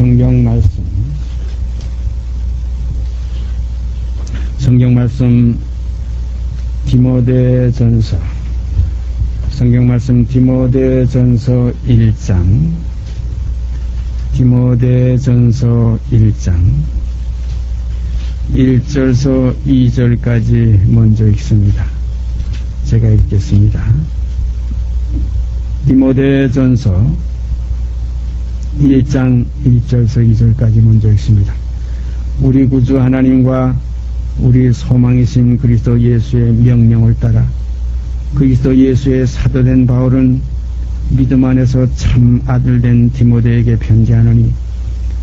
성경 말씀 디모데전서 성경 말씀 디모데전서 1장 디모데전서 1장 1절서 2절까지 먼저 읽습니다. 제가 읽겠습니다. 디모데전서 1장 1절서 2절까지 먼저 읽습니다. 우리 구주 하나님과 우리 소망이신 그리스도 예수의 명령을 따라 그리스도 예수의 사도된 바울은 믿음 안에서 참 아들된 디모데에게 편지하노니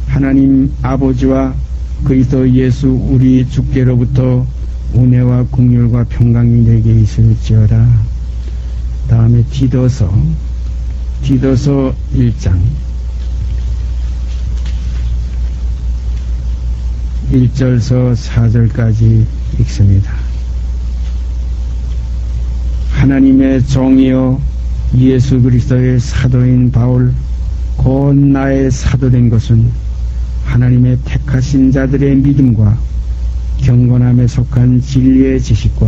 하나님 아버지와 그리스도 예수 우리 주께로부터 은혜와 긍휼과 평강이 내게 있을지어다. 다음에 디도서 1장 1절서 4절까지 읽습니다. 하나님의 종이요 예수 그리스도의 사도인 바울 곧 나의 사도된 것은 하나님의 택하신 자들의 믿음과 경건함에 속한 진리의 지식과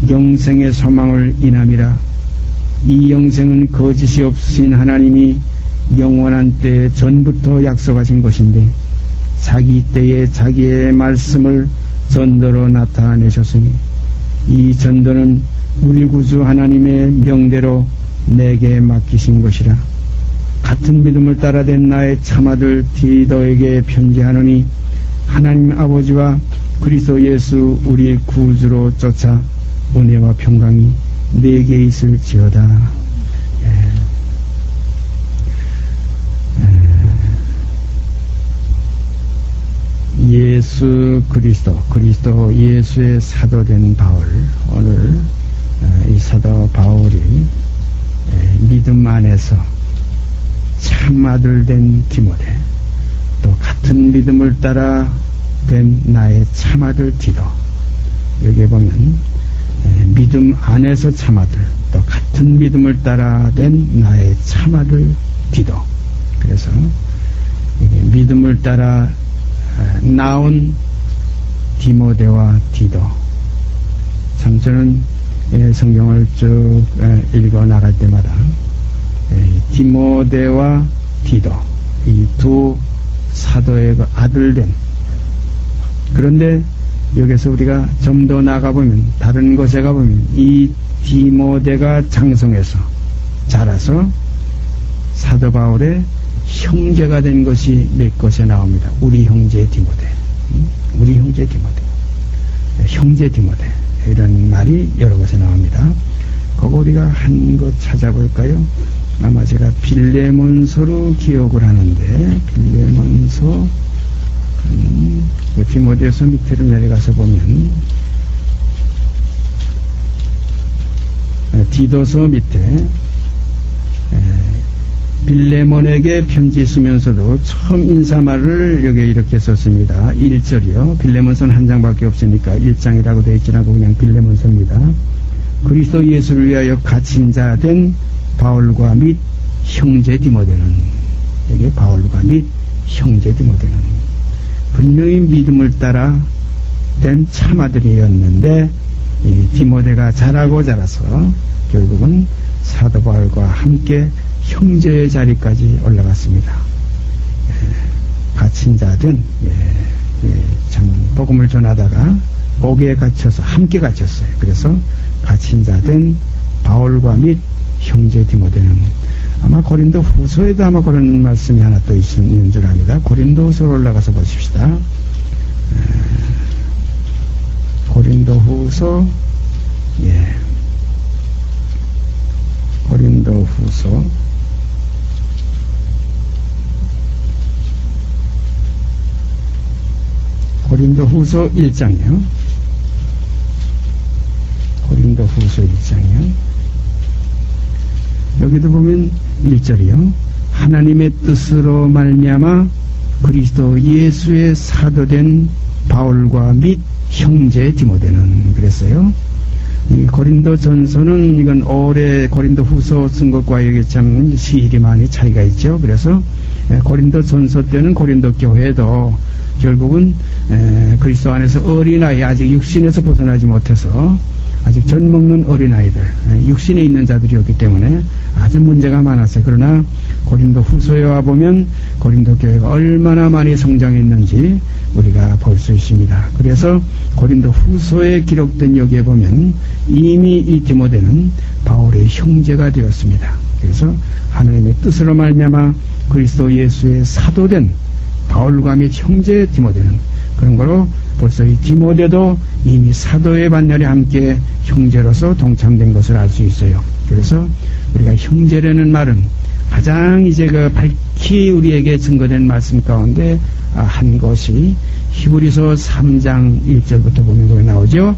영생의 소망을 인함이라. 이 영생은 거짓이 없으신 하나님이 영원한 때에 전부터 약속하신 것인데 자기 때에 자기의 말씀을 전도로 나타내셨으니 이 전도는 우리 구주 하나님의 명대로 내게 맡기신 것이라. 같은 믿음을 따라 된 나의 참아들 디도에게 편지하노니 하나님 아버지와 그리스도 예수 우리 구주로 쫓아 은혜와 평강이 내게 있을지어다. 예수 그리스도 예수의 사도된 바울, 오늘 이 사도 바울이 믿음 안에서 참아들 된 디모데, 또 같은 믿음을 따라 된 나의 참아들 디도, 여기에 보면 믿음 안에서 참아들, 또 같은 믿음을 따라 된 나의 참아들 디도. 그래서 믿음을 따라 나온 디모데와 디도. 참 저는 성경을 쭉 읽어 나갈 때마다 디모데와 디도, 이 두 사도의 아들된, 그런데 여기서 우리가 좀 더 나가보면, 다른 곳에 가보면 이 디모데가 장성해서 자라서 사도 바울의 형제가 된 것이 몇 곳에 나옵니다. 우리 형제 디모데, 우리 형제 디모데, 형제 디모데, 이런 말이 여러 곳에 나옵니다. 그거 우리가 한 것 찾아볼까요? 아마 제가 빌레몬서로 기억을 하는데, 빌레몬서 디모데서 밑으로 내려가서 보면 디도서 밑에 빌레몬에게 편지 쓰면서도 처음 인사말을 여기 이렇게 썼습니다. 1절이요. 빌레몬서는 한 장밖에 없으니까 1장이라고 되어 있지 않고 그냥 빌레몬서입니다. 그리스도 예수를 위하여 갇힌 자 된 바울과 및 형제 디모데는, 여기 바울과 및 형제 디모데는 분명히 믿음을 따라 된 참아들이었는데, 이 디모데가 자라고 자라서 결국은 사도 바울과 함께 형제의 자리까지 올라갔습니다. 갇힌 자든, 참 복음을 전하다가 옥에 갇혀서 함께 갇혔어요. 그래서 갇힌 자든 바울과 및 형제 디모데는, 아마 고린도 후서에도 아마 그런 말씀이 하나 또 있는 줄 압니다. 고린도 후서로 올라가서 보십시다. 고린도 후서, 고린도 후서 고린도 후서 1장이요. 고린도 후서 1장이요. 여기도 보면 1절이요. 하나님의 뜻으로 말미암아 그리스도 예수의 사도된 바울과 및 형제 디모데는, 그랬어요. 이 고린도 전서는 이건 올해 고린도 후서 쓴 것과 이게 참 시일이 많이 차이가 있죠. 그래서 고린도 전서 때는 고린도 교회도 결국은 그리스도 안에서 어린아이, 아직 육신에서 벗어나지 못해서 아직 젖 먹는 어린아이들, 육신에 있는 자들이었기 때문에 아주 문제가 많았어요. 그러나 고린도 후서에 와보면 고린도 교회가 얼마나 많이 성장했는지 우리가 볼 수 있습니다. 그래서 고린도 후서에 기록된 여기에 보면 이미 이 디모데는 바울의 형제가 되었습니다. 그래서 하나님의 뜻으로 말미암아 그리스도 예수의 사도된 바울과 및 형제 디모데는 그런 거로 벌써 이 디모데도 이미 사도의 반열에 함께 형제로서 동참된 것을 알 수 있어요. 그래서 우리가 형제라는 말은 가장 이제 그 밝히 우리에게 증거된 말씀 가운데 한 것이 히브리서 3장 1절부터 보면 거기 나오죠.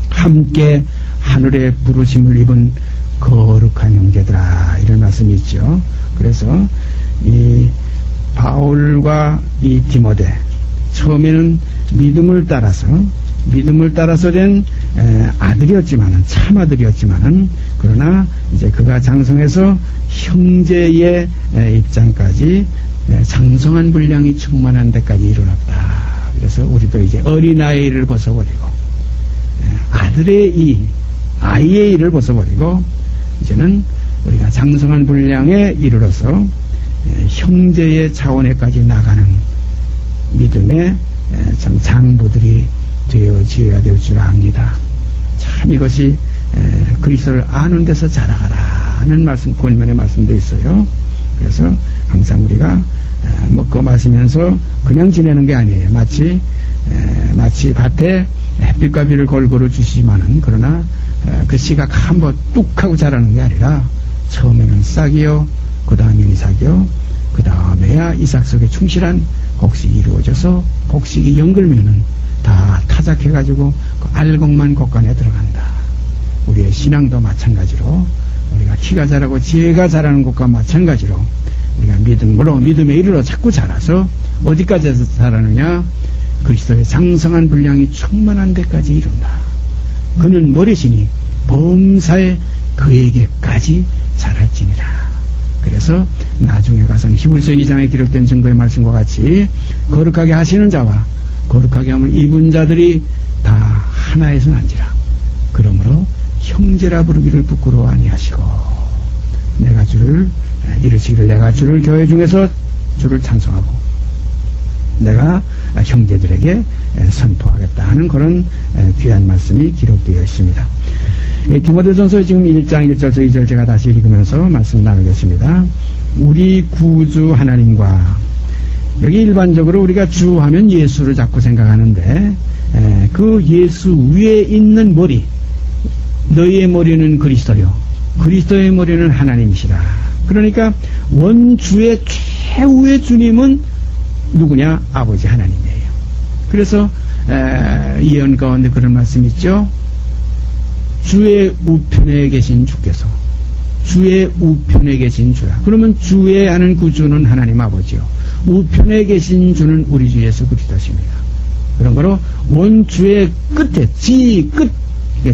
함께 하늘의 부르심을 입은 거룩한 형제들아, 이런 말씀이 있죠. 그래서 이 바울과 이 디모데, 처음에는 믿음을 따라서 된 아들이었지만은, 참 아들이었지만은, 그러나 이제 그가 장성해서 형제의 입장까지 장성한 분량이 충만한 데까지 이르렀다. 그래서 우리도 이제 어린아이를 벗어버리고 아들의 아이의 일을 벗어버리고 이제는 우리가 장성한 분량에 이르러서 형제의 차원에까지 나가는 믿음의 참 장부들이 되어져야 될 줄 압니다. 참 이것이 그리스도를 아는 데서 자라가라는 말씀, 본문의 말씀도 있어요. 그래서 항상 우리가 먹고 마시면서 그냥 지내는 게 아니에요. 마치 밭에 햇빛과 비를 골고루 주시지만은, 그러나 그 씨가 한번 뚝 하고 자라는 게 아니라 처음에는 싹이요, 그 다음에 이삭이요, 그 다음에야 이삭 속에 충실한 곡식이 이루어져서 곡식이 연글면은 다 타작해가지고 그 알곡만 곡간에 들어간다. 우리의 신앙도 마찬가지로 우리가 키가 자라고 지혜가 자라는 것과 마찬가지로 우리가 믿음에 이르러 자꾸 자라서 어디까지 자라느냐? 그리스도의 장성한 분량이 충만한 데까지 이른다. 그는 머리시니 범사에 그에게까지 자랄지니라. 그래서 나중에 가서는 히브리서 2장에 기록된 증거의 말씀과 같이 거룩하게 하시는 자와 거룩하게 함을 입은 자들이 다 하나에서 난지라. 그러므로 형제라 부르기를 부끄러워 아니하시고 내가 주를 이르시기를 내가 주를 교회 중에서 주를 찬송하고 내가 형제들에게 선포하겠다 하는 그런 귀한 말씀이 기록되어 있습니다. 디모데전서 지금 1장 1절에서 2절 제가 다시 읽으면서 말씀 나누겠습니다. 우리 구주 하나님과, 여기 일반적으로 우리가 주 하면 예수를 자꾸 생각하는데 그 예수 위에 있는 머리, 너희의 머리는 그리스도요 그리스도의 머리는 하나님이시라. 그러니까 원주의 최후의 주님은 누구냐? 아버지 하나님이에요. 그래서 예언 가운데 그런 말씀 있죠. 주의 우편에 계신 주께서, 주의 우편에 계신 주라. 그러면 주에 하는 그 주는 하나님 아버지요, 우편에 계신 주는 우리 주 예수 그리스도십니다. 그런 거로 원주의 끝에 끝,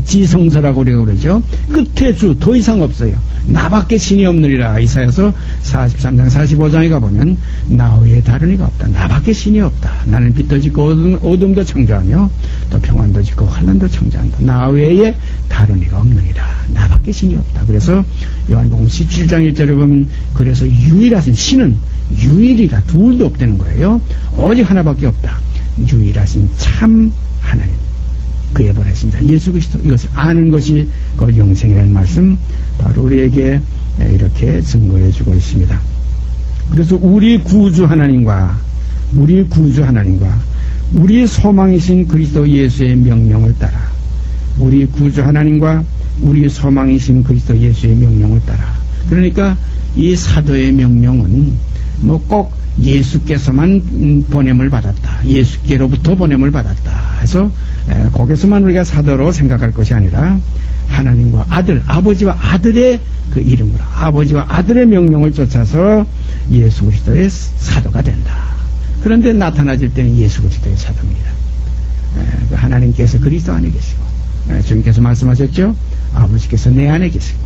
지성서라고 우리가 그러죠. 끝에 주, 더 이상 없어요. 나밖에 신이 없느니라. 이사야서 43장 45장에 가보면 나 외에 다른 이가 없다. 나밖에 신이 없다. 나는 빛도 짓고 어둠도 창조하며 또 평안도 짓고 환난도 창조한다. 나 외에 다른 이가 없느니라. 나밖에 신이 없다. 그래서 요한복음 17장 1절에 보면 그래서 유일하신 신은 유일이라, 둘도 없다는 거예요. 오직 하나밖에 없다. 유일하신 참 하나님, 그에 보냈습니다. 예수 그리스도. 이것을 아는 것이 그 영생이라는 말씀 바로 우리에게 이렇게 증거해 주고 있습니다. 그래서 우리 구주 하나님과 우리 소망이신 그리스도 예수의 명령을 따라, 우리 구주 하나님과 우리 소망이신 그리스도 예수의 명령을 따라. 그러니까 이 사도의 명령은 뭐 꼭 예수께서만 보냄을 받았다, 예수께로부터 보냄을 받았다 해서 거기서만 우리가 사도로 생각할 것이 아니라 하나님과 아들, 아버지와 아들의 그 이름으로, 아버지와 아들의 명령을 쫓아서 예수 그리스도의 사도가 된다. 그런데 나타나질 때는 예수 그리스도의 사도입니다. 하나님께서 그리스도 안에 계시고, 주님께서 말씀하셨죠. 아버지께서 내 안에 계시고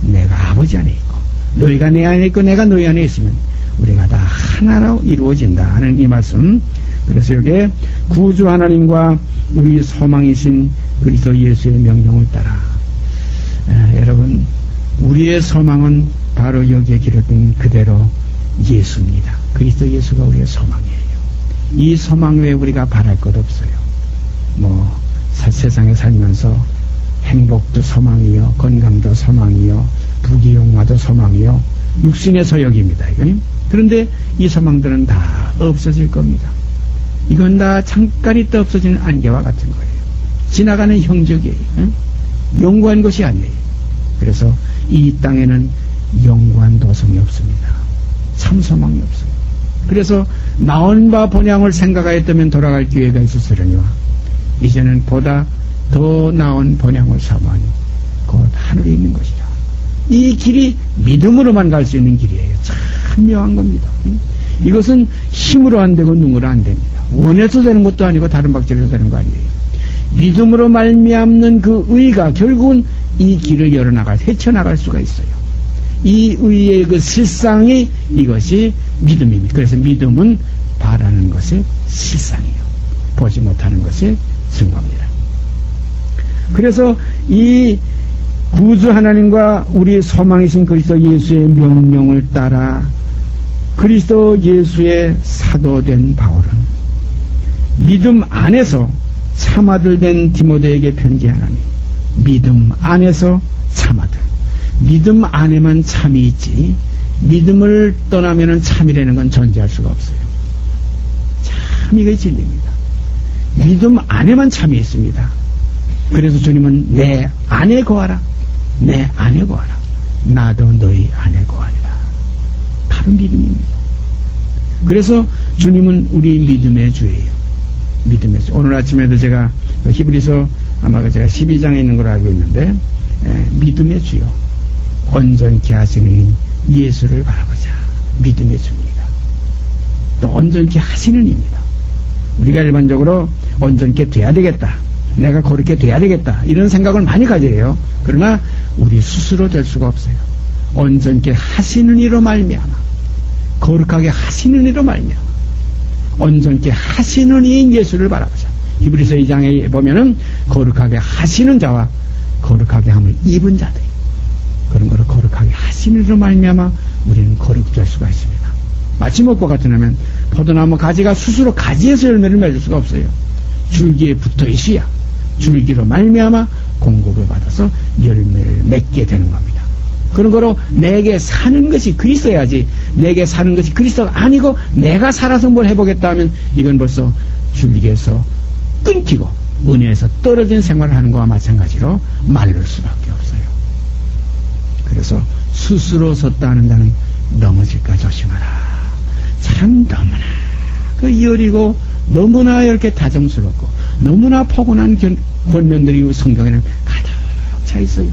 내가 아버지 안에 있고 너희가 내 안에 있고 내가 너희 안에 있으면 우리가 다 하나로 이루어진다 하는 이 말씀. 그래서 여기에 구주 하나님과 우리 소망이신 그리스도 예수의 명령을 따라, 여러분, 우리의 소망은 바로 여기에 기록된 그대로 예수입니다. 그리스도 예수가 우리의 소망이에요. 이 소망 외에 우리가 바랄 것 없어요. 세상에 살면서 행복도 소망이요, 건강도 소망이요, 부귀영화도 소망이요, 육신의 소욕입니다. 그런데 이 소망들은 다 없어질 겁니다. 이건 다 잠깐 있다 없어지는 안개와 같은 거예요. 지나가는 형적이에요. 영구한 것이 아니에요. 그래서 이 땅에는 영구한 도성이 없습니다. 참 소망이 없어요. 그래서 나온 바 본향을 생각하였다면 돌아갈 기회가 있었으려니와 이제는 보다 더 나은 본향을 사모하니 곧 하늘에 있는 것이라. 이 길이 믿음으로만 갈 수 있는 길이에요. 참 묘한 겁니다. 이것은 힘으로 안 되고 눈으로 안 됩니다. 원해서 되는 것도 아니고 다른 방식으로 되는 거 아니에요. 믿음으로 말미암는 그 의가 결국은 이 길을 열어나갈, 헤쳐나갈 수가 있어요. 이 의의 그 실상이 이것이 믿음입니다. 그래서 믿음은 바라는 것의 실상이에요. 보지 못하는 것의 증거입니다. 그래서 이 구주 하나님과 우리 소망이신 그리스도 예수의 명령을 따라 그리스도 예수의 사도된 바울은 믿음 안에서 참아들 된 디모데에게 편지하나니, 믿음 안에서 참아들. 믿음 안에만 참이 있지 믿음을 떠나면은 참이라는 건 존재할 수가 없어요. 참 이게 진리입니다. 믿음 안에만 참이 있습니다. 그래서 주님은 내 안에 거하라. 내 안에 거하라. 나도 너희 안에 거하리라. 바로 믿음입니다. 그래서 주님은 우리 믿음의 주예요. 믿음의 주. 오늘 아침에도 제가 히브리서 아마 제가 12장에 있는 걸 알고 있는데, 믿음의 주요. 온전케 하시는 예수를 바라보자. 믿음의 주입니다. 또 온전케 하시는 입니다. 우리가 일반적으로 온전케 돼야 되겠다. 내가 그렇게 돼야 되겠다. 이런 생각을 많이 가져요. 그러나 우리 스스로 될 수가 없어요. 온전케 하시는 이로 말미암아, 거룩하게 하시는 이로 말미암아, 온전케 하시는 이인 예수를 바라보자. 히브리서 2장에 보면은 거룩하게 하시는 자와 거룩하게 함을 입은 자들, 그런 거를 거룩하게 하시는 이로 말미암아 우리는 거룩될 수가 있습니다. 마치 먹고 같으면 포도나무 가지가 스스로 가지에서 열매를 맺을 수가 없어요. 줄기에 붙어 있어야 줄기로 말미암아 공급을 받아서 열매를 맺게 되는 겁니다. 그런 거로 내게 사는 것이 그리스도야지, 내게 사는 것이 그리스도가 아니고 내가 살아서 뭘 해보겠다 하면 이건 벌써 줄기에서 끊기고 은혜에서 떨어진 생활을 하는 것과 마찬가지로 마를 수밖에 없어요. 그래서 스스로 섰다 하는 자는 넘어질까 조심하라. 참 너무나 그 여리고 너무나 이렇게 다정스럽고 너무나 포근한 권면들이 성경에는 가득 차 있어요.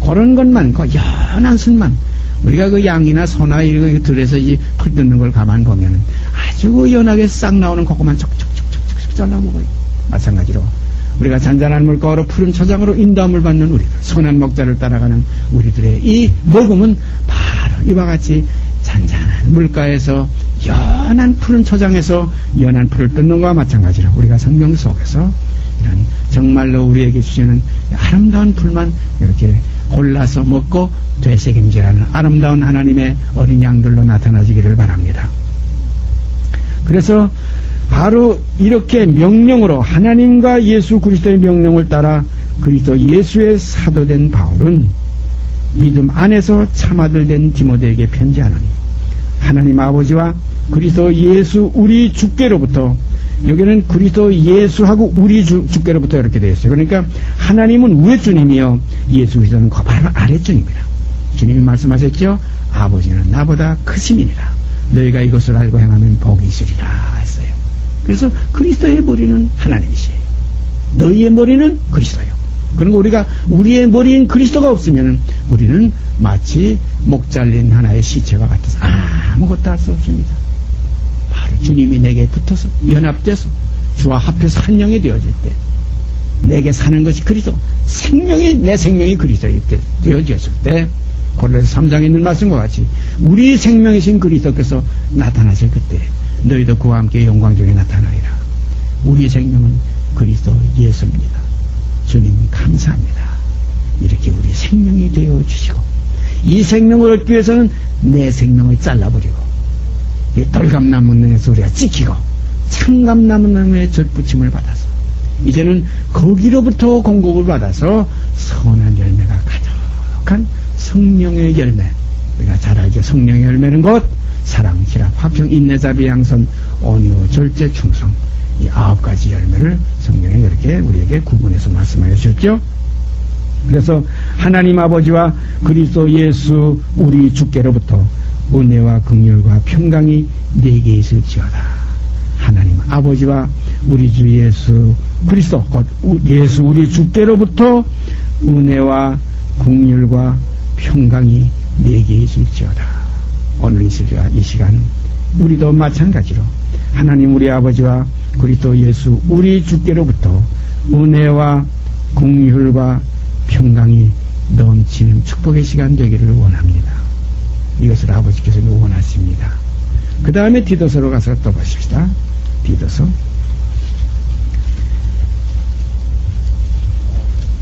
그런 것만, 그 연한 순만, 우리가 그 양이나 소나 이런 들에서 이 풀 뜯는 걸 가만 보면은 아주 연하게 싹 나오는 그것만 촉촉촉촉촉 잘라 먹어요. 마찬가지로 우리가 잔잔한 물가로 푸른 초장으로 인도함을 받는 우리들, 선한 목자를 따라가는 우리들의 이 먹음은 바로 이와 같이 잔잔한 물가에서 연한 푸른 초장에서 연한 풀을 뜯는 것과 마찬가지로 우리가 성경 속에서 이런 정말로 우리에게 주시는 아름다운 풀만 이렇게 골라서 먹고 되새김질하는 아름다운 하나님의 어린 양들로 나타나지기를 바랍니다. 그래서 바로 이렇게 명령으로 하나님과 예수 그리스도의 명령을 따라 그리스도 예수의 사도된 바울은 믿음 안에서 참아들 된 디모데에게 편지하노니, 하나님 아버지와 그리스도 예수 우리 주께로부터, 여기는 그리스도 예수하고 우리 주께로부터 이렇게 되어 있어요. 그러니까 하나님은 위에 주님이요, 예수 그리스도는 바로 아래 주님이라. 주님이 말씀하셨죠. 아버지는 나보다 크심이니라. 너희가 이것을 알고 행하면 복이 있으리라 했어요. 그래서 그리스도의 머리는 하나님이시에요. 너희의 머리는 그리스도예요. 그러니까 우리가 우리의 머리인 그리스도가 없으면 우리는 마치 목 잘린 하나의 시체와 같아서 아무것도 할 수 없습니다. 바로 주님이 내게 붙어서 연합돼서 주와 합해서 한 영이 되어질 때, 내게 사는 것이 그리스도, 생명이, 내 생명이 그리스도에 되어졌을 때 고린도서 3장에 있는 말씀과 같이 우리 생명이신 그리스도께서 나타나실 그때 너희도 그와 함께 영광 중에 나타나리라. 우리 생명은 그리스도 예수입니다. 주님 감사합니다. 이렇게 우리 생명이 되어 주시고 이 생명을 얻기 위해서는 내 생명을 잘라버리고 이 돌감나무에서 우리가 찍히고 참감나무에 젖붙임을 받아서 이제는 거기로부터 공급을 받아서 선한 열매가 가득한 성령의 열매. 우리가 잘 알죠. 성령의 열매는 곧 사랑, 희락, 화평, 인내, 자비, 양선, 온유, 절제, 충성. 이 9가지 열매를 성경에 이렇게 우리에게 구분해서 말씀하여 주셨죠. 그래서 하나님 아버지와 그리스도 예수 우리 주께로부터 은혜와 긍휼과 평강이 내게 있을지어다. 하나님 아버지와 우리 주 예수 그리스도 곧 예수 우리 주께로부터 은혜와 긍휼과 평강이 내게 있을지어다. 오늘 이 시간 우리도 마찬가지로 하나님 우리 아버지와 그리스도 예수 우리 주께로부터 은혜와 긍휼과 평강이 넘치는 축복의 시간 되기를 원합니다. 이것을 아버지께서 원하십니다. 그 다음에 디도서로 가서 또 보십시다. 디도서.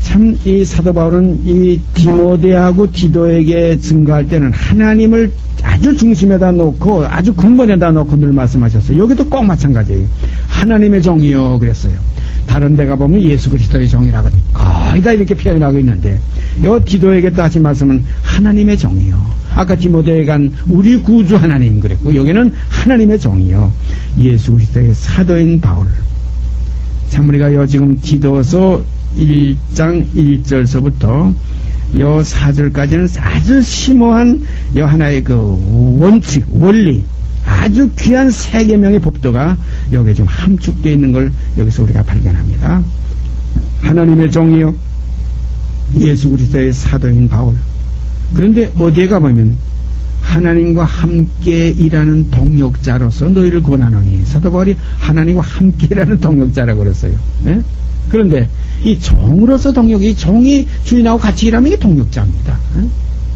참 이 사도 바울은 이 디모데하고 디도에게 증거할 때는 하나님을 아주 중심에다 놓고 아주 근본에다 놓고 늘 말씀하셨어요. 여기도 꼭 마찬가지예요. 하나님의 종이요 그랬어요. 다른 데가 보면 예수 그리스도의 종이라고 거의 다 이렇게 표현하고 있는데 요 디도에게 또 하신 말씀은 하나님의 종이요. 아까 디모데에 간 우리 구주 하나님 그랬고 여기는 하나님의 종이요. 예수 그리스도의 사도인 바울. 참 우리가 요 지금 디도서 1장 1절서부터 요 4절까지는 아주 심오한 요 하나의 그 원칙, 원리, 아주 귀한 세계명의 법도가 여기에 좀 함축되어 있는 걸 여기서 우리가 발견합니다. 하나님의 종이요 예수 그리스도의 사도인 바울. 그런데 어디에 가보면 하나님과 함께 일하는 동역자로서 너희를 권하노니 사도 바울이 하나님과 함께 일하는 동역자라고 그랬어요. 네? 그런데 이 종으로서 동역이 종이 주인하고 같이 일하면 이게 동역자입니다. 네?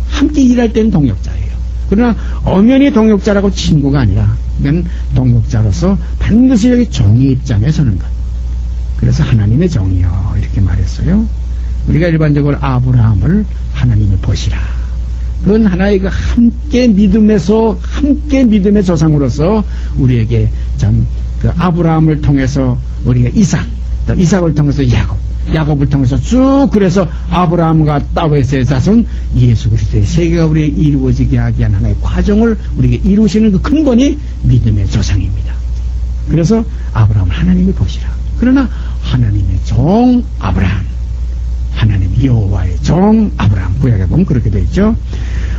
함께 일할 때는 동역자예요. 그러나 엄연히 동역자라고 친구가 아니라 이건 동역자로서 반드시 여기 종의 입장에 서는 것. 그래서 하나님의 종이요 이렇게 말했어요. 우리가 일반적으로 아브라함을 하나님의 벗이라. 그건 하나의 그 함께 믿음에서 함께 믿음의 조상으로서 우리에게 참 그 아브라함을 통해서 우리가 이삭, 또 이삭을 통해서 야곱을 통해서 쭉 그래서 아브라함과 다윗의 자손 예수 그리스도의 세계가 우리에게 이루어지게 하기 위한 하나의 과정을 우리에게 이루시는 그 근본이 믿음의 조상입니다. 그래서 아브라함은 하나님의 벗이라. 그러나 하나님의 종 아브라함, 하나님 여호와의 종 아브라함 구약에 보면 그렇게 되어 있죠.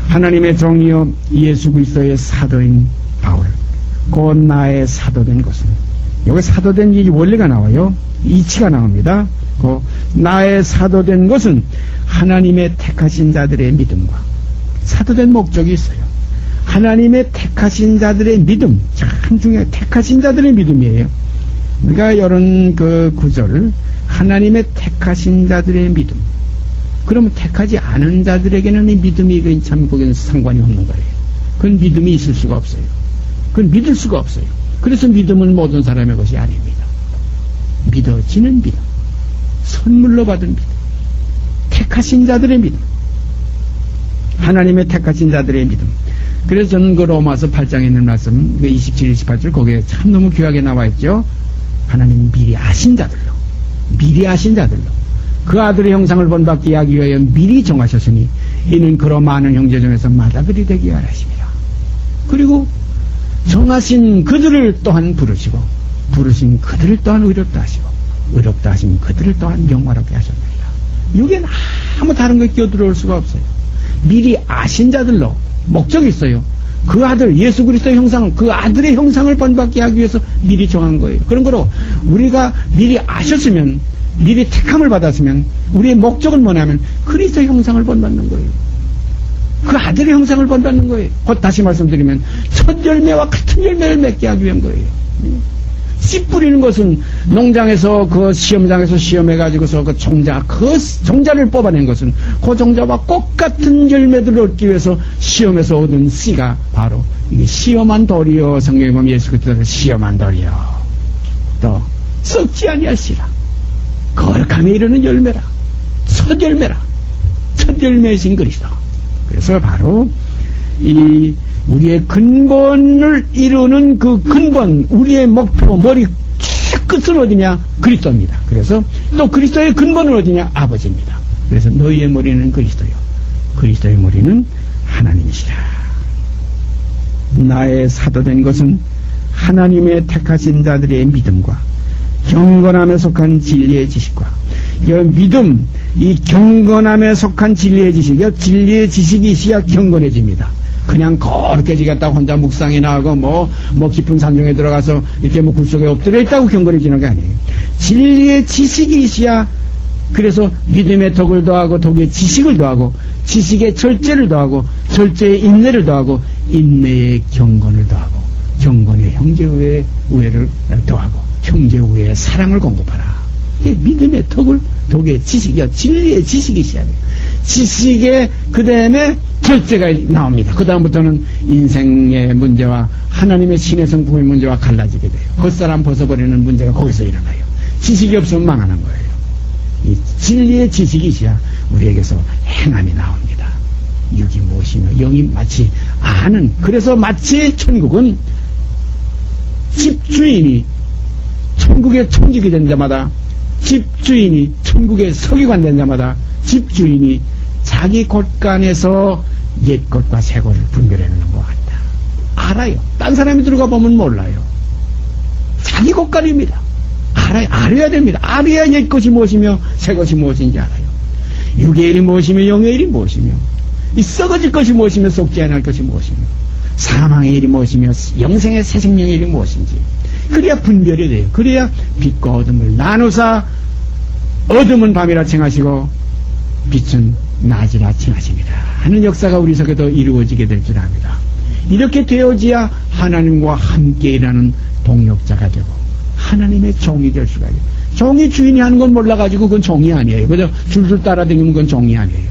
하나님의 종이요 예수 그리스도의 사도인 바울, 곧 나의 사도된 것은 여기 사도된 이 원리가 나와요. 이치가 나옵니다. 그 나의 사도된 것은 하나님의 택하신 자들의 믿음과 사도된 목적이 있어요. 하나님의 택하신 자들의 믿음 참 중요해요. 택하신 자들의 믿음이에요. 우리가 이런 그 구절을 하나님의 택하신 자들의 믿음. 그러면 택하지 않은 자들에게는 이 믿음이 참 거기는 상관이 없는 거예요. 그건 믿음이 있을 수가 없어요. 그건 믿을 수가 없어요. 그래서 믿음은 모든 사람의 것이 아닙니다. 믿어지는 믿음, 선물로 받은 믿음, 택하신 자들의 믿음, 하나님의 택하신 자들의 믿음. 그래서 저는 그 로마서 8장에 있는 말씀 27, 28절 거기에 참 너무 귀하게 나와 있죠. 하나님 미리 아신 자들로 그 아들의 형상을 본받게 하기 위하여 미리 정하셨으니 이는 그로 많은 형제 중에서 마다들이 되기 원하십니다. 그리고 정하신 그들을 또한 부르시고 부르신 그들을 또한 의롭다 하시고 의롭다 하신 그들을 또한 영화롭게 하셨습니다. 이게 아무 다른 거 끼어들어올 수가 없어요. 미리 아신 자들로 목적이 있어요. 그 아들 예수 그리스도의 형상, 그 아들의 형상을 본받게 하기 위해서 미리 정한 거예요. 그런 거로 우리가 미리 아셨으면, 미리 택함을 받았으면 우리의 목적은 뭐냐면 그리스도의 형상을 본받는 거예요. 그 아들의 형상을 본받는 거예요. 곧 다시 말씀드리면 첫 열매와 같은 열매를 맺게 하기 위한 거예요. 씨 뿌리는 것은 농장에서 그 시험장에서 시험해가지고서 그 종자를 뽑아낸 것은 그 종자와 똑같은 열매들을 얻기 위해서 시험에서 얻은 씨가 바로 이게 시험한 돌이요. 성경에 보면 예수 그리스도가 시험한 돌이요. 또 썩지 아니할 씨라. 거룩함에 이르는 열매라. 첫 열매라. 첫 열매이신 그리스도. 그래서 바로 이 우리의 근본을 이루는 그 근본, 우리의 목표, 머리 끝은 어디냐? 그리스도입니다. 그래서 또 그리스도의 근본은 어디냐? 아버지입니다. 그래서 너희의 머리는 그리스도요. 그리스도의 머리는 하나님이시라. 나의 사도된 것은 하나님의 택하신 자들의 믿음과 경건함에 속한 진리의 지식과 이 믿음, 이 경건함에 속한 진리의 지식, 이 진리의 지식이 있어야 경건해집니다. 그냥 거룩해 지겠다고 혼자 묵상이나 하고 뭐 깊은 산중에 들어가서 이렇게 뭐 굴속에 엎드려 있다고 경건해지는 게 아니에요. 진리의 지식이 있어야 그래서 믿음의 덕을 더하고 덕의 지식을 더하고 지식의 절제를 더하고 절제의 인내를 더하고 인내의 경건을 더하고 경건의 형제 우애를 더하고 형제 우애의 사랑을 공급하라. 이게 믿음의 덕의 지식이야. 진리의 지식이 있어야 돼요. 지식의 그 다음에 절제가 나옵니다. 그 다음부터는 인생의 문제와 하나님의 신의 성품의 문제와 갈라지게 돼요. 겉사람 벗어버리는 문제가 거기서 일어나요. 지식이 없으면 망하는 거예요. 이 진리의 지식이 있어야 우리에게서 행함이 나옵니다. 육이 무엇이며 영이 마치 아는. 그래서 마치 천국은 집주인이 천국의 총직이 된 자마다 집주인이 천국의 서기관 된 자마다 집주인이 자기 곳간에서 옛 것과 새 것을 분별해내는 것 같다. 알아요. 딴 사람이 들어가 보면 몰라요. 자기 곳간입니다. 알아야 됩니다. 알아야 옛 것이 무엇이며 새 것이 무엇인지 알아요. 육의 일이 무엇이며 영의 일이 무엇이며 이 썩어질 것이 무엇이며 썩지 않을 것이 무엇이며 사망의 일이 무엇이며 영생의 새 생명의 일이 무엇인지 그래야 분별이 돼요. 그래야 빛과 어둠을 나누사 어둠은 밤이라 칭하시고 빛은 낮이라 칭하십니다 하는 역사가 우리 속에도 이루어지게 될 줄 압니다. 이렇게 되어지야 하나님과 함께 일하는 동력자가 되고 하나님의 종이 될 수가 있어요. 종이 주인이 하는 건 몰라가지고 그건 종이 아니에요. 그저 줄줄 따라다니면 그건 종이 아니에요.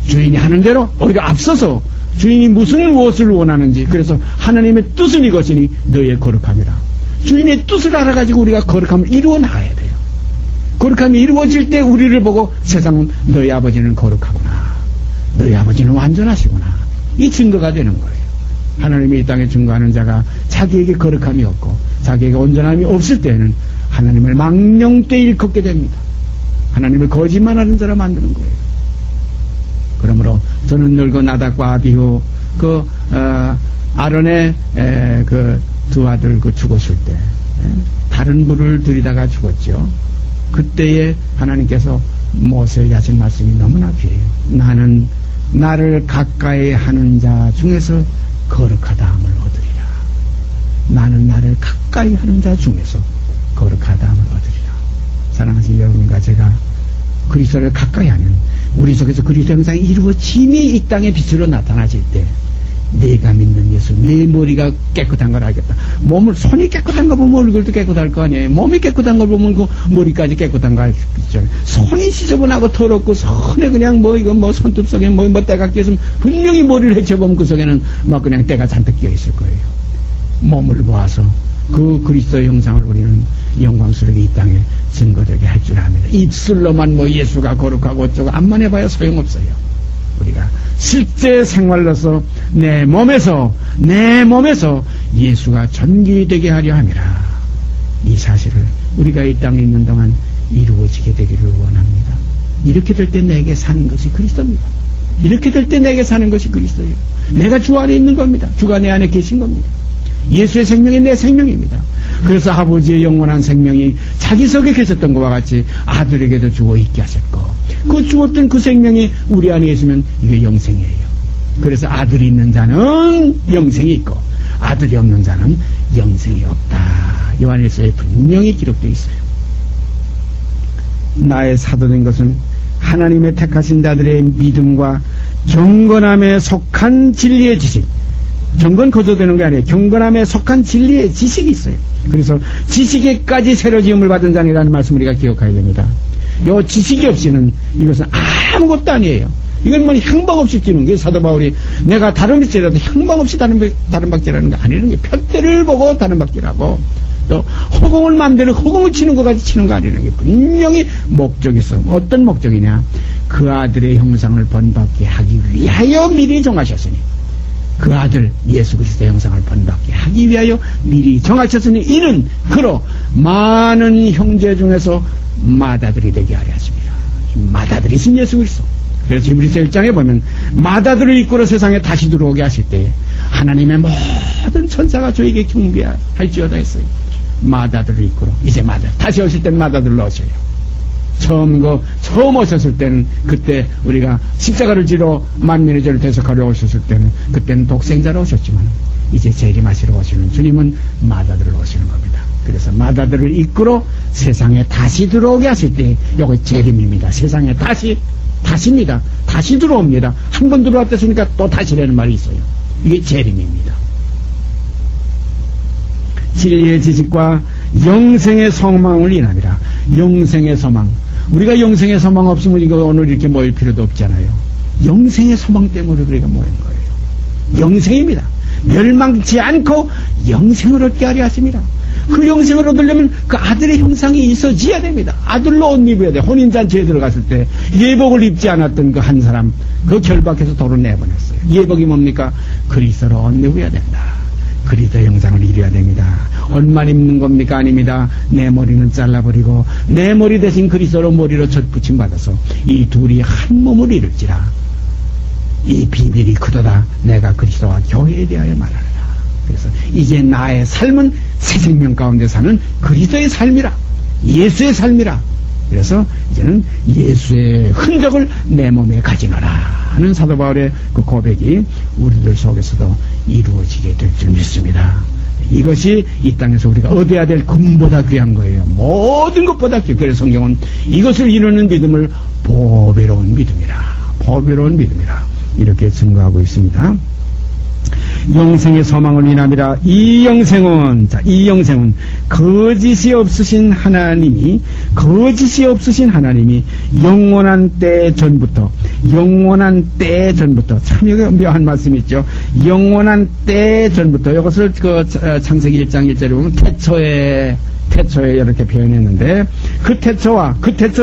주인이 하는 대로 오히려 앞서서 주인이 무엇을 원하는지 그래서 하나님의 뜻을 이것이니 너희의 거룩함이라. 주인의 뜻을 알아가지고 우리가 거룩함을 이루어 나가야 돼요. 거룩함이 이루어질 때 우리를 보고 세상은 너희 아버지는 거룩하구나. 너희 아버지는 완전하시구나. 이 증거가 되는 거예요. 하나님이 이 땅에 증거하는 자가 자기에게 거룩함이 없고 자기에게 온전함이 없을 때는 하나님을 망령되이 일컫게 됩니다. 하나님을 거짓말하는 자라 만드는 거예요. 그러므로 저는 늙은 나답과 아비후 아론의 그 두 아들 죽었을 때 다른 불을 들이다가 죽었죠. 그때에 하나님께서 모세에게 하신 말씀이 너무나 귀해요. 나는 나를 가까이 하는 자 중에서 거룩하다함을 얻으리라. 나는 나를 가까이 하는 자 중에서 거룩하다함을 얻으리라. 사랑하신 여러분과 제가 그리스도를 가까이 하는 우리 속에서 그리스도 형상이 이루어짐이 이 땅의 빛으로 나타나질 때 내가 믿는 예수, 내 머리가 깨끗한 걸 알겠다. 손이 깨끗한 거 보면 얼굴도 깨끗할 거 아니에요. 몸이 깨끗한 걸 보면 그 머리까지 깨끗한 거 알겠죠. 손이 지저분하고 더럽고 손에 그냥 손톱 속에 때가 끼었으면 분명히 머리를 헤쳐보면 그 속에는 그냥 때가 잔뜩 끼어 있을 거예요. 몸을 모아서 그 그리스도의 형상을 우리는 영광스럽게 이 땅에 증거되게 할 줄 압니다. 입술로만 예수가 거룩하고 어쩌고 암만 해봐야 소용없어요. 우리가 실제 생활로서 내 몸에서 예수가 전기되게 하려 함이라. 이 사실을 우리가 이 땅에 있는 동안 이루어지게 되기를 원합니다. 이렇게 될 때 내게 사는 것이 그리스도입니다. 이렇게 될 때 내게 사는 것이 그리스도예요. 내가 주 안에 있는 겁니다. 주가 내 안에 계신 겁니다. 예수의 생명이 내 생명입니다. 그래서 아버지의 영원한 생명이 자기 속에 계셨던 것과 같이 아들에게도 주어 있게 하셨고 그 주었던 그 생명이 우리 안에 있으면 이게 영생이에요. 그래서 아들이 있는 자는 영생이 있고 아들이 없는 자는 영생이 없다. 요한일서에 분명히 기록되어 있어요. 나의 사도된 것은 하나님의 택하신 자들의 믿음과 경건함에 속한 진리의 지식 경건 거저되는 게 아니에요. 경건함에 속한 진리의 지식이 있어요. 그래서 지식에까지 새로 지음을 받은 자니라는 말씀 우리가 기억해야 됩니다. 요 지식이 없이는 이것은 아무것도 아니에요. 이건 뭐 향방 없이 뛰는 게 사도 바울이 내가 다른 박제라도 향방 없이 다른 박제라는 게 아니라는 게 편대를 보고 다른 박제라고 또 허공을 마음대로 허공을 치는 것 같이 치는 거 아니라는 게 분명히 목적이 있어. 어떤 목적이냐? 그 아들의 형상을 본받게 하기 위하여 미리 정하셨으니 그 아들 예수 그리스도의 형상을 본받게 하기 위하여 미리 정하셨으니 이는 그로 많은 형제 중에서 맏아들이 되게 하려 하십니다. 맏아들이 있으면 예수 그리스도. 그래서 히브리서 1장에 보면 맏아들을 이끌어 세상에 다시 들어오게 하실 때 하나님의 모든 천사가 저에게 경배할지어다 했어요. 맏아들을 이끌어 이제 맏아들 다시 오실 때는 맏아들을 넣으셔요. 처음 오셨을 때는 그때 우리가 십자가를 지러 만민의 죄를 대속하려 오셨을 때는 그때는 독생자로 오셨지만 이제 재림하시러 오시는 주님은 맏아들을 오시는 겁니다. 그래서 맏아들을 이끌어 세상에 다시 들어오게 하실 때 이거 재림입니다. 세상에 다시입니다. 다시 들어옵니다. 한 번 들어왔다으니까 또 다시라는 말이 있어요. 이게 재림입니다. 진리의 지식과 영생의 소망을 인합니다. 영생의 소망. 우리가 영생의 소망 없으면 이거 오늘 이렇게 모일 필요도 없잖아요. 영생의 소망 때문에 우리가 모인 거예요. 영생입니다. 멸망치 않고 영생을 얻게 하려 하십니다. 그 영생을 얻으려면 그 아들의 형상이 있어져야 됩니다. 아들로 옷 입어야 돼. 혼인잔치에 들어갔을 때 예복을 입지 않았던 그 한 사람 그 결박해서 도로 내보냈어요. 예복이 뭡니까? 그리스도로 옷 입어야 된다. 그리스도 형상을 이루어야 됩니다. 옷만 입는 겁니까? 아닙니다. 내 머리는 잘라버리고 내 머리 대신 그리스도로 머리로 젖붙임 받아서 이 둘이 한 몸을 이룰지라. 이 비밀이 크도다. 내가 그리스도와 교회에 대하여 말하노라. 그래서 이제 나의 삶은 새 생명 가운데 사는 그리스도의 삶이라. 예수의 삶이라. 그래서 이제는 예수의 흔적을 내 몸에 가지노라 하는 사도 바울의 그 고백이 우리들 속에서도 이루어지게 될 줄 믿습니다. 이것이 이 땅에서 우리가 얻어야 될 금보다 귀한 거예요. 모든 것보다 귀한. 그래서 성경은 이것을 이루는 믿음을 보배로운 믿음이라. 보배로운 믿음이라. 이렇게 증거하고 있습니다. 영생의 소망을 인함이라. 이 영생은 거짓이 없으신 하나님이 영원한 때 전부터 참 여기 묘한 말씀이 있죠. 영원한 때 전부터 이것을 그 창세기 1장 1절에 보면 태초에 이렇게 표현했는데 그 태초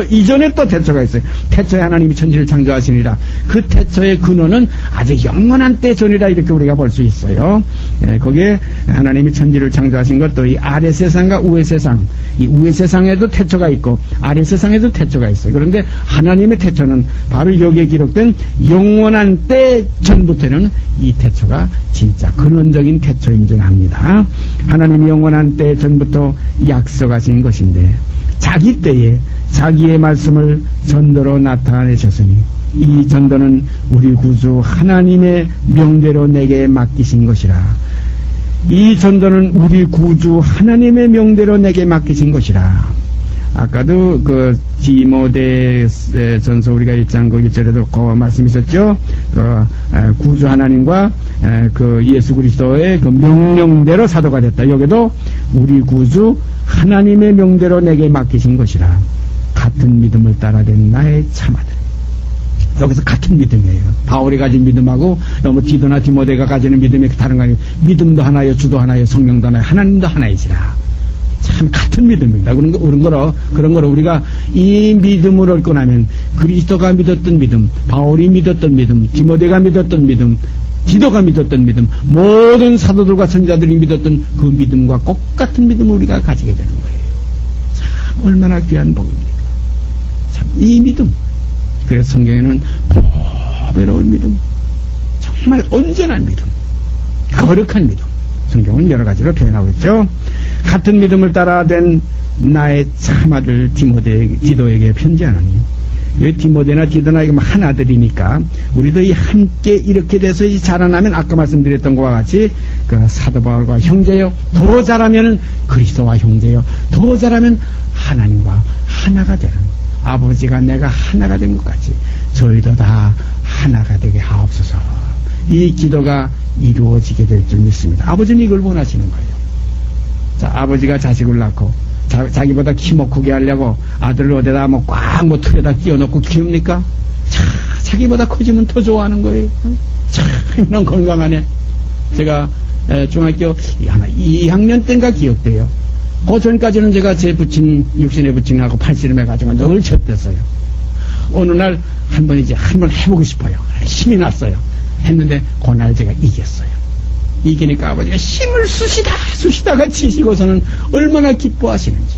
이전에 또 태초가 있어요. 태초에 하나님이 천지를 창조하시니라. 그 태초의 근원은 아주 영원한 때 전이라 이렇게 우리가 볼 수 있어요. 거기에 하나님이 천지를 창조하신 것도 이 아래 세상과 우에 세상, 이 우에 세상에도 태초가 있고 아래 세상에도 태초가 있어요. 그런데 하나님의 태초는 바로 여기에 기록된 영원한 때 전부터는 이 태초가 진짜 근원적인 태초임증합니다. 하나님이 영원한 때 전부터 약속하신 것인데 자기 때에 자기의 말씀을 전도로 나타내셨으니 이 전도는 우리 구주 하나님의 명대로 내게 맡기신 것이라. 이 전도는 우리 구주 하나님의 명대로 내게 맡기신 것이라. 아까도 그 디모데 전서 우리가 1장 그 1절에도 그 말씀 있었죠. 그 구주 하나님과 그 예수 그리스도의 그 명령대로 사도가 됐다. 여기도 우리 구주 하나님의 명대로 내게 맡기신 것이라. 같은 믿음을 따라된 나의 참아들. 여기서 같은 믿음이에요. 바울이 가진 믿음하고 너무 디도나 디모데가 가지는 믿음이 다른 거 아니에요. 믿음도 하나요, 주도 하나요, 성령도 하나요, 하나님도 하나이시라. 참 같은 믿음입니다. 그런 거로 우리가 이 믿음을 얻고 나면 그리스도가 믿었던 믿음, 바울이 믿었던 믿음, 디모데가 믿었던 믿음, 디도가 믿었던 믿음, 모든 사도들과 선자들이 믿었던 그 믿음과 똑같은 믿음을 우리가 가지게 되는 거예요. 참 얼마나 귀한 복입니까? 참 이 믿음. 그래서 성경에는 보배로운 믿음, 정말 온전한 믿음, 거룩한 믿음, 성경은 여러 가지로 표현하고 있죠. 같은 믿음을 따라된 나의 참아들 디도에게 편지하노니. 이 디모데나 디도나 이거 한 아들이니까 우리도 이 함께 이렇게 돼서 자라나면 아까 말씀드렸던 것과 같이 그 사도 바울과 형제요, 더 자라면은 그리스도와 형제요, 더 자라면 하나님과 하나가 되는, 아버지가 내가 하나가 된 것 같이 저희도 다 하나가 되게 하옵소서. 이 기도가 이루어지게 될 줄 믿습니다. 아버지는 이걸 원하시는 거예요. 자, 아버지가 자식을 낳고 자기보다 키 크게 하려고 아들을 어디다 꽉 틀에다 끼워놓고 키웁니까? 자기보다 커지면 더 좋아하는 거예요. 참 이런 건강하네. 제가 중학교 2학년 때인가 기억돼요. 그 전까지는 제가 제 부친, 육신의 부친하고 팔씨름해 가지고 늘 쳤댔어요. 어느 날 한 번 해보고 싶어요. 힘이 났어요. 했는데 그날 제가 이겼어요. 이기니까 아버지가 힘을 쑤시다가 치시고서는 얼마나 기뻐하시는지.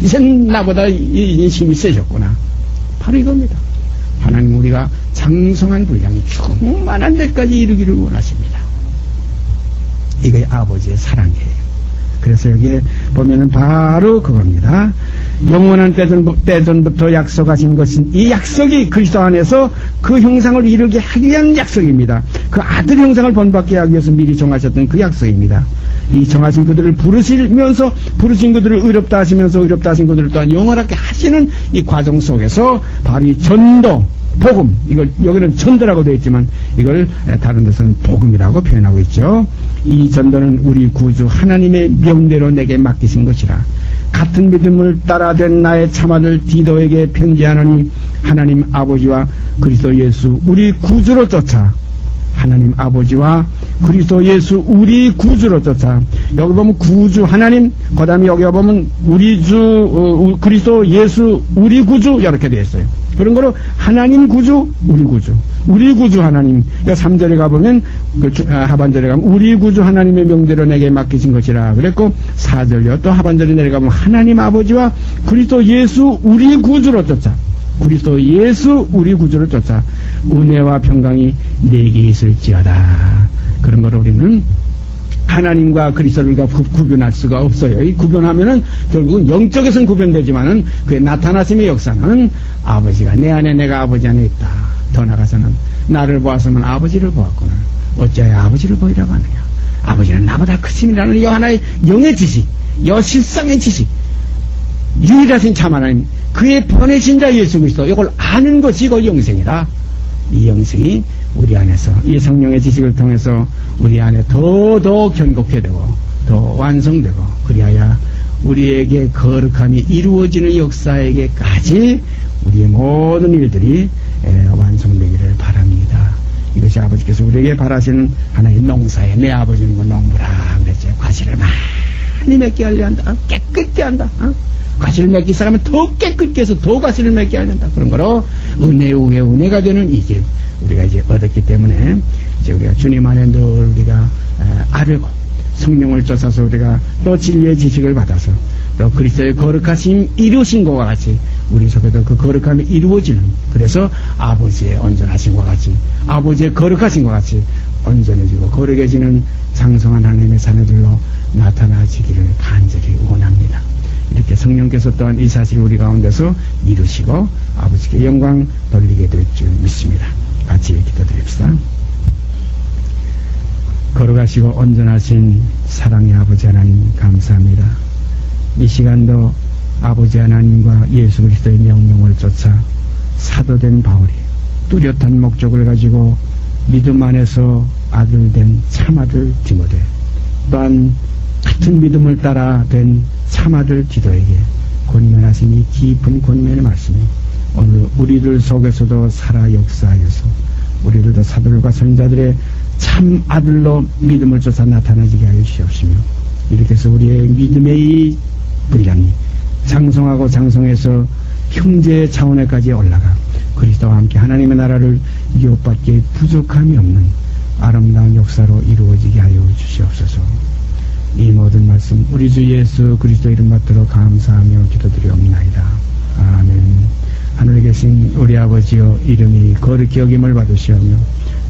이젠 나보다 힘이 세셨구나. 바로 이겁니다. 하나님 우리가 장성한 분량이 충만한 데까지 이르기를 원하십니다. 이게 아버지의 사랑이에요. 그래서 여기에 보면은 바로 그겁니다. 영원한 때전부터 약속하신 것은 이 약속이 그리스도 안에서 그 형상을 이루게 하기 위한 약속입니다. 그 아들 형상을 본받게 하기 위해서 미리 정하셨던 그 약속입니다. 이 정하신 그들을 부르시면서 부르신 그들을 의롭다 하시면서 의롭다 하신 그들을 또한 영원하게 하시는 이 과정 속에서 바로 이 전도, 복음, 이걸 여기는 전도라고 되어 있지만 이걸 다른 데서는 복음이라고 표현하고 있죠. 이 전도는 우리 구주 하나님의 명대로 내게 맡기신 것이라. 같은 믿음을 따라 된 나의 참아들 디도에게 편지하노니 하나님 아버지와 그리스도 예수 우리 구주로 쫓아 하나님 아버지와 그리스도 예수 우리 구주로 쫓아. 여기 보면 구주 하나님, 그 다음에 여기 보면 우리 주 그리스도 예수 우리 구주 이렇게 되어 있어요. 그런 거로 하나님 구주 우리 구주 하나님. 그러니까 3절에 가보면 하반절에 가면 우리 구주 하나님의 명대로 내게 맡기신 것이라 그랬고 4절요 또 하반절에 내려가면 하나님 아버지와 그리스도 예수 우리 구주로 쫓아. 그리스도 예수 우리 구주를 쫓아 은혜와 평강이 내게 있을지어다. 그런 걸 우리는 하나님과 그리스도를 구분할 수가 없어요. 이 구분하면은 결국은 영적에서는 구분되지만은 그의 나타나심의 역사는 아버지가 내 안에 내가 아버지 안에 있다. 더 나가서는 나를 보았으면 아버지를 보았구나. 어찌하여 아버지를 보이라고 하느냐. 아버지는 나보다 크심이라는 이 하나의 영의 지식, 여실상의 지식, 유일하신 참 하나님, 그의 보내신 자 예수 그리스도, 이걸 아는 것이 그 영생이다. 이 영생이 우리 안에서 이 성령의 지식을 통해서 우리 안에 더 견고케 되고 더 완성되고 그리하여 우리에게 거룩함이 이루어지는 역사에게까지 우리의 모든 일들이 완성되기를 바랍니다. 이것이 아버지께서 우리에게 바라시는 하나의 농사에 내 아버지는 그 농부라 그랬죠. 과실을 많이 맺게 하려 한다. 깨끗게 한다. 과실을 맺기 시작하면 더 깨끗게 해서 더 과실을 맺게 하려 한다. 그런 거로 은혜 위에 은혜가 되는 이 길 우리가 이제 얻었기 때문에 이제 우리가 주님 안에 늘 우리가 알고 성령을 쫓아서 우리가 또 진리의 지식을 받아서 또 그리스도의 거룩하심 이루신 것과 같이 우리 속에도 그 거룩함이 이루어지는, 그래서 아버지의 온전하신 것 같이 아버지의 거룩하신 것 같이 온전해지고 거룩해지는 장성한 하나님의 자녀들로 나타나지기를 간절히 원합니다. 이렇게 성령께서 또한 이 사실을 우리 가운데서 이루시고 아버지께 영광 돌리게 될 줄 믿습니다. 같이 기도드립시다. 거룩하시고 온전하신 사랑의 아버지 하나님 감사합니다. 이 시간도 아버지 하나님과 예수 그리스도의 명령을 쫓아 사도된 바울이 뚜렷한 목적을 가지고 믿음 안에서 아들된 참아들 디모데, 또한 같은 믿음을 따라 된 참아들 디도에게 권면하신 이 깊은 권면의 말씀이 오늘 우리들 속에서도 살아 역사하여서 우리들도 사도들과 선자들의 참 아들로 믿음을 쫓아 나타나지게 하여 주시옵시며, 이렇게 해서 우리의 믿음의 이 분량이 장성하고 장성해서 형제 차원에까지 올라가 그리스도와 함께 하나님의 나라를 이웃받기에 부족함이 없는 아름다운 역사로 이루어지게 하여 주시옵소서. 이 모든 말씀 우리 주 예수 그리스도 이름 받들어 감사하며 기도드리옵나이다. 아멘. 하늘에 계신 우리 아버지여, 이름이 거룩히 여김을 받으시오며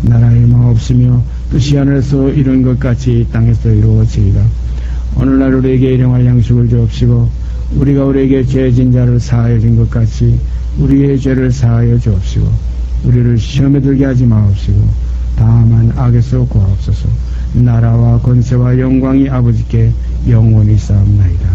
나라의 마옵시며 뜻이 하늘에서 이룬 것 같이 이 땅에서 이루어지이다. 오늘날 우리에게 일용할 양식을 주옵시고 우리가 우리에게 죄진 자를 사하여 준 것 같이 우리의 죄를 사하여 주옵시고 우리를 시험에 들게 하지 마옵시고 다만 악에서 구하옵소서. 나라와 권세와 영광이 아버지께 영원히 쌓옵나이다.